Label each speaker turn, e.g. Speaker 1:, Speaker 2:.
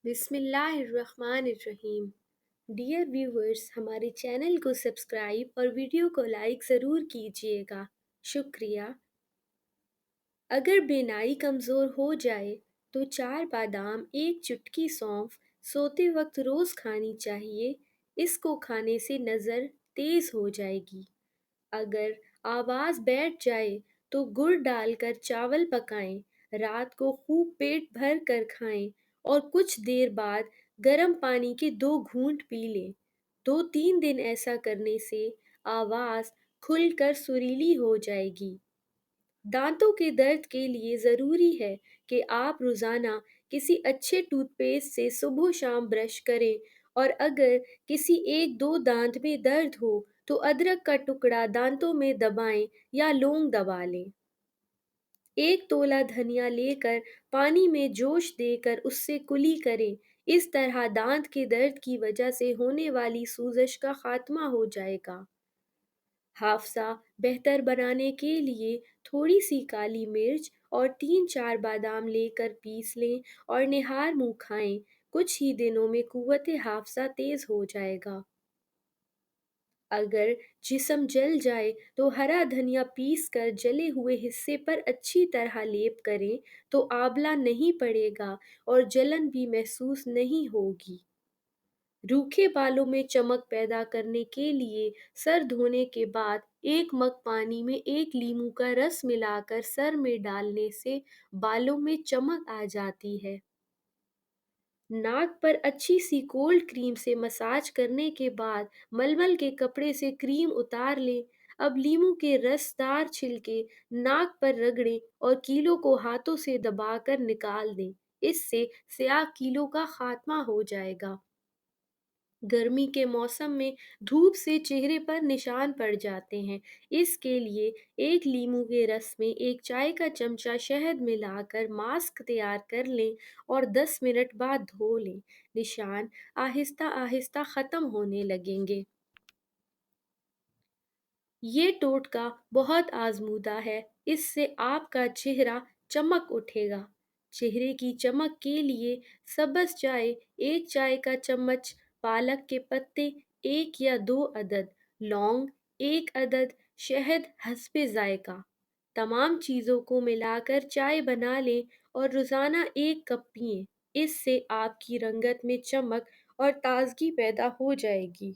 Speaker 1: بسم اللہ الرحمن الرحیم۔ ڈیئر ویورز، ہمارے چینل کو سبسکرائب اور ویڈیو کو لائک ضرور کیجیے گا، شکریہ۔ اگر بینائی کمزور ہو جائے تو 4 بادام، 1 چٹکی سونف سوتے وقت روز کھانی چاہیے۔ اس کو کھانے سے نظر تیز ہو جائے گی۔ اگر آواز بیٹھ جائے تو گڑ ڈال کر چاول پکائیں، رات کو خوب پیٹ بھر کر کھائیں اور کچھ دیر بعد گرم پانی کے 2 گھونٹ پی لیں۔ 2-3 دن ایسا کرنے سے آواز کھل کر سریلی ہو جائے گی۔ دانتوں کے درد کے لیے ضروری ہے کہ آپ روزانہ کسی اچھے ٹوتھ پیسٹ سے صبح و شام برش کریں، اور اگر کسی 1-2 دانت میں درد ہو تو ادرک کا ٹکڑا دانتوں میں دبائیں یا لونگ دبا لیں۔ 1 تولہ دھنیا لے کر پانی میں جوش دے کر اس سے کلی کریں۔ اس طرح دانت کے درد کی وجہ سے ہونے والی سوزش کا خاتمہ ہو جائے گا۔ حافظہ بہتر بنانے کے لیے تھوڑی سی کالی مرچ اور 3-4 بادام لے کر پیس لیں اور نہار منہ کھائیں۔ کچھ ہی دنوں میں قوت حافظہ تیز ہو جائے گا۔ اگر جسم جل جائے تو ہرا دھنیا پیس کر جلے ہوئے حصے پر اچھی طرح لیپ کریں تو آبلہ نہیں پڑے گا اور جلن بھی محسوس نہیں ہوگی۔ روکھے بالوں میں چمک پیدا کرنے کے لیے سر دھونے کے بعد 1 مگ پانی میں 1 لیموں کا رس ملا کر سر میں ڈالنے سے بالوں میں چمک آ جاتی ہے۔ ناک پر اچھی سی کولڈ کریم سے مساج کرنے کے بعد ململ کے کپڑے سے کریم اتار لیں۔ اب لیموں کے رس دار چھلکے ناک پر رگڑیں اور کیلوں کو ہاتھوں سے دبا کر نکال دیں۔ اس سے سیاہ کیلوں کا خاتمہ ہو جائے گا۔ گرمی کے موسم میں دھوپ سے چہرے پر نشان پڑ جاتے ہیں، اس کے لیے 1 لیموں کے رس میں 1 چائے کا چمچہ شہد ملا کر ماسک تیار کر لیں اور 10 منٹ بعد دھو لیں۔ نشان آہستہ آہستہ ختم ہونے لگیں گے۔ یہ ٹوٹکا بہت آزمودہ ہے، اس سے آپ کا چہرہ چمک اٹھے گا۔ چہرے کی چمک کے لیے سبز چائے 1 چائے کا چمچ، پالک کے پتے 1 یا 2 عدد، لونگ 1 عدد، شہد حسب ذائقہ۔ تمام چیزوں کو ملا کر چائے بنا لیں اور روزانہ 1 کپ پئیں۔ اس سے آپ کی رنگت میں چمک اور تازگی پیدا ہو جائے گی۔